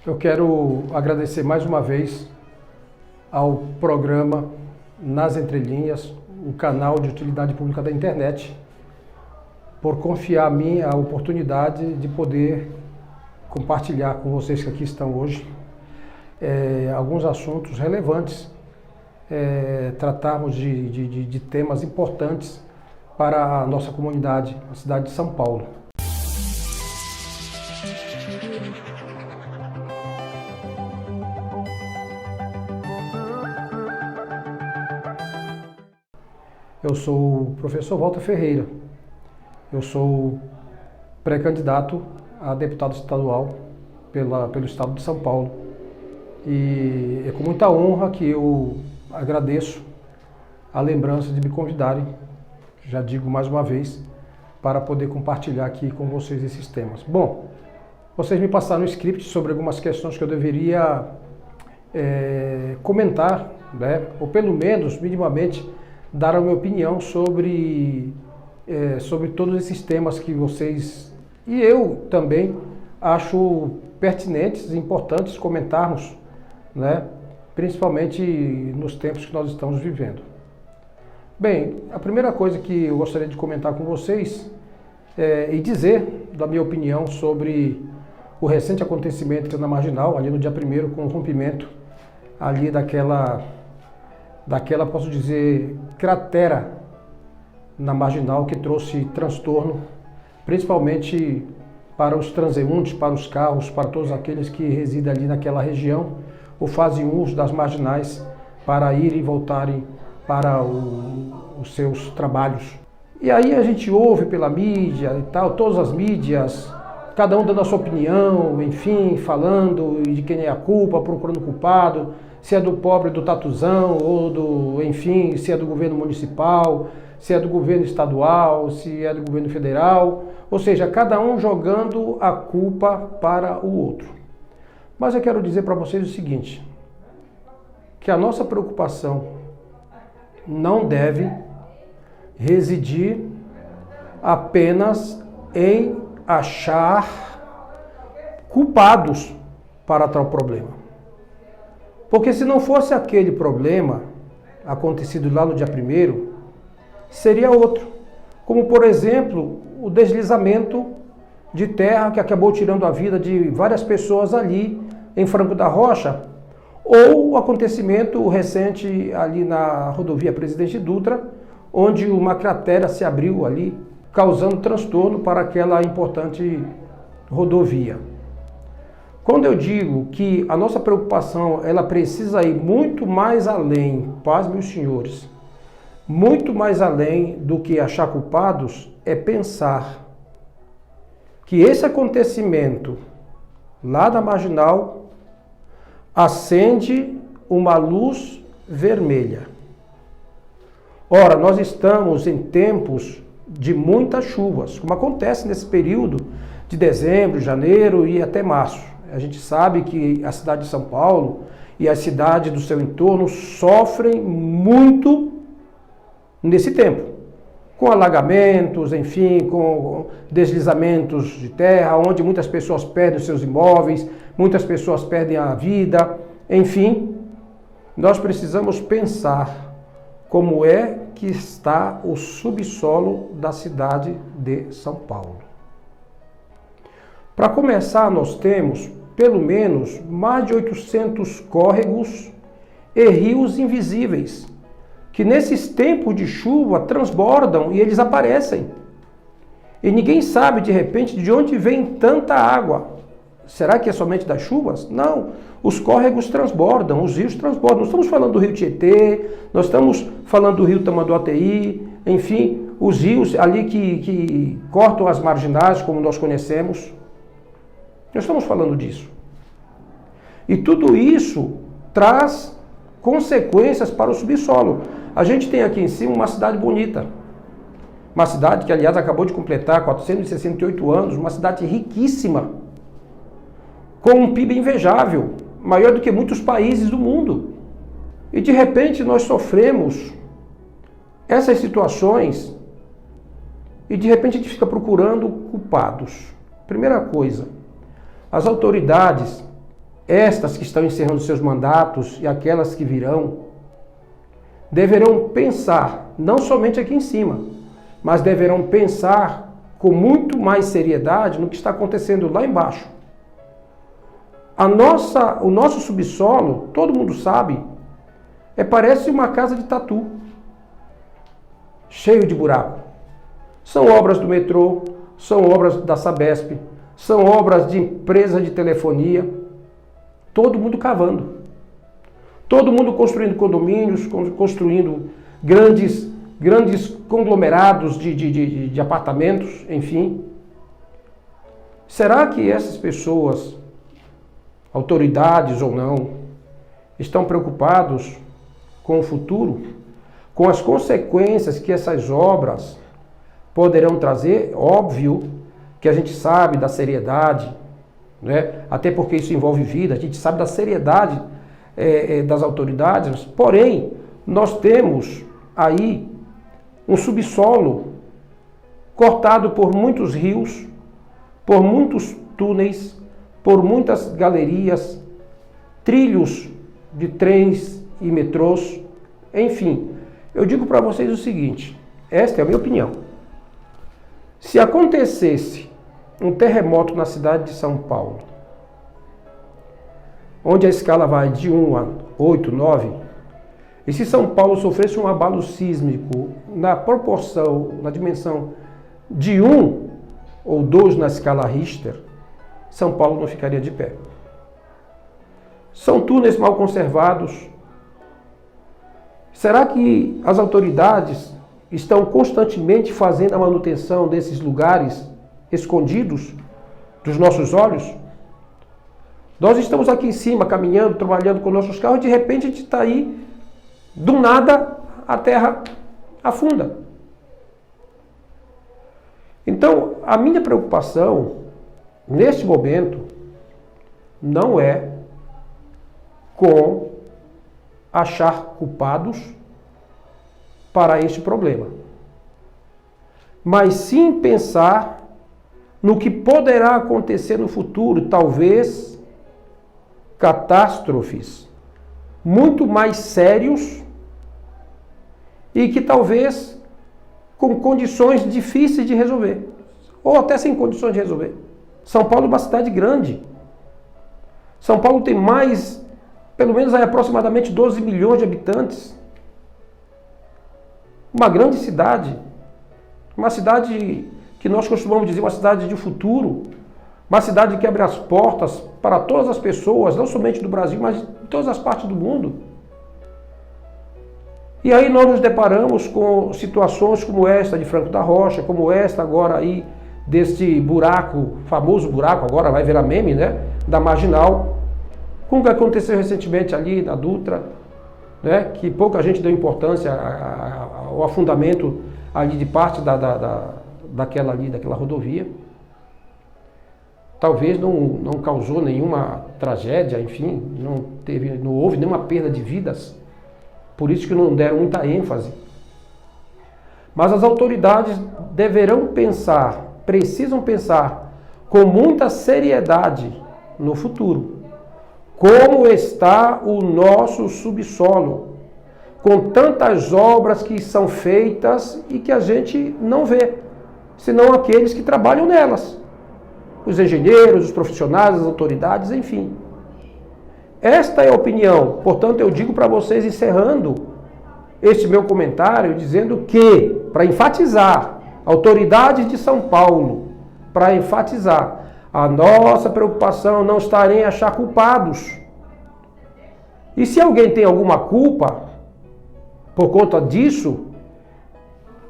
Eu quero agradecer mais uma vez ao programa Nas Entrelinhas, o canal de utilidade pública da internet, por confiar a mim a oportunidade de poder compartilhar com vocês que aqui estão hoje alguns assuntos relevantes, tratarmos de temas importantes para a nossa comunidade, a cidade de São Paulo. Eu sou o professor Walter Ferreira, eu sou pré-candidato a deputado estadual pelo estado de São Paulo e é com muita honra que eu agradeço a lembrança de me convidarem, já digo mais uma vez, para poder compartilhar aqui com vocês esses temas. Bom, vocês me passaram um script sobre algumas questões que eu deveria comentar, né? Ou pelo menos, minimamente, dar a minha opinião sobre todos esses temas que vocês e eu também acho pertinentes e importantes comentarmos, né? Principalmente nos tempos que nós estamos vivendo. Bem, a primeira coisa que eu gostaria de comentar com vocês e dizer da minha opinião sobre o recente acontecimento na Marginal, ali no dia 1º, com o rompimento ali daquela, posso dizer, cratera na Marginal que trouxe transtorno, principalmente para os transeuntes, para os carros, para todos aqueles que residem ali naquela região ou fazem uso das marginais para ir e voltarem para os seus trabalhos. E aí a gente ouve pela mídia e tal, todas as mídias, cada um dando a sua opinião, enfim, falando de quem é a culpa, procurando culpado, se é do pobre do Tatuzão, ou enfim, se é do governo municipal, se é do governo estadual, se é do governo federal, ou seja, cada um jogando a culpa para o outro. Mas eu quero dizer para vocês o seguinte, que a nossa preocupação não deve residir apenas em achar culpados para tal problema. Porque se não fosse aquele problema acontecido lá no dia 1º, seria outro. Como, por exemplo, o deslizamento de terra que acabou tirando a vida de várias pessoas ali em Franco da Rocha, ou o acontecimento recente ali na rodovia Presidente Dutra, onde uma cratera se abriu ali, causando transtorno para aquela importante rodovia. Quando eu digo que a nossa preocupação ela precisa ir muito mais além, paz meus senhores, muito mais além do que achar culpados, é pensar que esse acontecimento lá da Marginal acende uma luz vermelha. Ora, nós estamos em tempos de muitas chuvas, como acontece nesse período de dezembro, janeiro e até março. A gente sabe que a cidade de São Paulo e as cidades do seu entorno sofrem muito nesse tempo, com alagamentos, enfim, com deslizamentos de terra, onde muitas pessoas perdem os seus imóveis, muitas pessoas perdem a vida, enfim, nós precisamos pensar como é que está o subsolo da cidade de São Paulo. Para começar, nós temos pelo menos mais de 800 córregos e rios invisíveis, que nesses tempos de chuva transbordam e eles aparecem. E ninguém sabe, de repente, de onde vem tanta água. Será que é somente das chuvas? Não. Os córregos transbordam, os rios transbordam. Nós estamos falando do rio Tietê, nós estamos falando do rio Tamanduateí, enfim, os rios ali que cortam as marginais, como nós conhecemos. Nós estamos falando disso. E tudo isso traz consequências para o subsolo. A gente tem aqui em cima uma cidade bonita. Uma cidade que, aliás, acabou de completar 468 anos, uma cidade riquíssima, com um PIB invejável, maior do que muitos países do mundo. E, de repente, nós sofremos essas situações e, de repente, a gente fica procurando culpados. Primeira coisa, as autoridades estas que estão encerrando seus mandatos e aquelas que virão, deverão pensar, não somente aqui em cima, mas deverão pensar com muito mais seriedade no que está acontecendo lá embaixo. O nosso subsolo, todo mundo sabe, parece uma casa de tatu, cheio de buraco. São obras do metrô, são obras da Sabesp, são obras de empresa de telefonia, todo mundo cavando. Todo mundo construindo condomínios, construindo grandes conglomerados de apartamentos, enfim. Será que essas pessoas, autoridades ou não, estão preocupados com o futuro? Com as consequências que essas obras poderão trazer? Óbvio que a gente sabe da seriedade, né? Até porque isso envolve vida, a gente sabe da seriedade das autoridades, porém, nós temos aí um subsolo cortado por muitos rios, por muitos túneis, por muitas galerias, trilhos de trens e metrôs, enfim. Eu digo para vocês o seguinte, esta é a minha opinião. Se acontecesse um terremoto na cidade de São Paulo, onde a escala vai de 1 a 8, 9, e se São Paulo sofresse um abalo sísmico na proporção, na dimensão de 1 ou 2 na escala Richter, São Paulo não ficaria de pé. São túneis mal conservados. Será que as autoridades estão constantemente fazendo a manutenção desses lugares escondidos dos nossos olhos? Nós estamos aqui em cima, caminhando, trabalhando com nossos carros, e de repente a gente está aí, do nada, a terra afunda. Então, a minha preocupação, neste momento, não é com achar culpados para este problema, mas sim pensar no que poderá acontecer no futuro, talvez catástrofes muito mais sérios e que talvez com condições difíceis de resolver, ou até sem condições de resolver. São Paulo é uma cidade grande. São Paulo tem mais, pelo menos aproximadamente 12 milhões de habitantes. Uma grande cidade. Uma cidade que nós costumamos dizer uma cidade de futuro. Uma cidade que abre as portas para todas as pessoas, não somente do Brasil, mas de todas as partes do mundo. E aí nós nos deparamos com situações como esta de Franco da Rocha, como esta agora aí deste buraco, famoso buraco, agora vai virar meme, né? Da Marginal, como que aconteceu recentemente ali na Dutra, né? Que pouca gente deu importância ao afundamento ali de parte daquela rodovia. Talvez não causou nenhuma tragédia, enfim, não houve nenhuma perda de vidas, por isso que não deram muita ênfase. Mas as autoridades deverão pensar, precisam pensar com muita seriedade no futuro. Como está o nosso subsolo, com tantas obras que são feitas e que a gente não vê, senão aqueles que trabalham nelas. Os engenheiros, os profissionais, as autoridades, enfim. Esta é a opinião. Portanto, eu digo para vocês, encerrando este meu comentário, dizendo que, para enfatizar, autoridades de São Paulo, para enfatizar, a nossa preocupação não está em achar culpados. E se alguém tem alguma culpa por conta disso,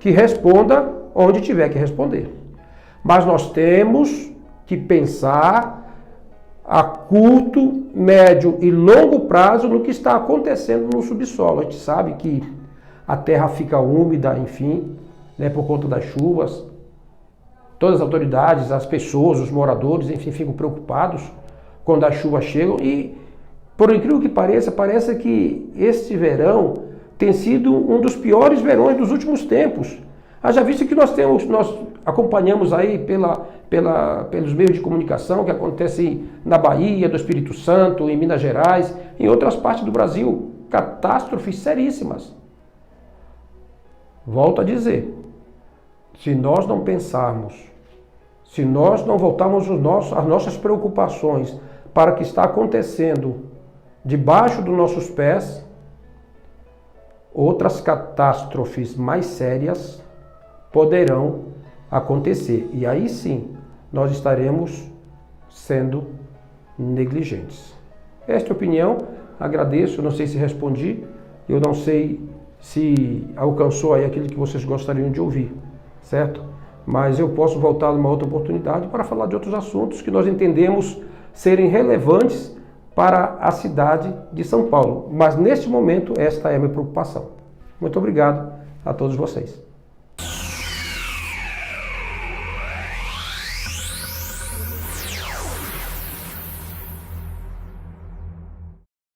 que responda onde tiver que responder. Mas nós temos que pensar a curto, médio e longo prazo no que está acontecendo no subsolo. A gente sabe que a terra fica úmida, enfim, né, por conta das chuvas. Todas as autoridades, as pessoas, os moradores, enfim, ficam preocupados quando as chuvas chegam. E, por incrível que pareça, parece que este verão tem sido um dos piores verões dos últimos tempos. Haja visto que nós acompanhamos aí pelos meios de comunicação que acontecem na Bahia, no Espírito Santo, em Minas Gerais, em outras partes do Brasil, catástrofes seríssimas. Volto a dizer, se nós não pensarmos, se nós não voltarmos as nossas preocupações para o que está acontecendo debaixo dos nossos pés, outras catástrofes mais sérias poderão acontecer. E aí sim, nós estaremos sendo negligentes. Esta é a opinião, agradeço, não sei se respondi, eu não sei se alcançou aí aquilo que vocês gostariam de ouvir, certo? Mas eu posso voltar numa outra oportunidade para falar de outros assuntos que nós entendemos serem relevantes para a cidade de São Paulo. Mas neste momento, esta é a minha preocupação. Muito obrigado a todos vocês.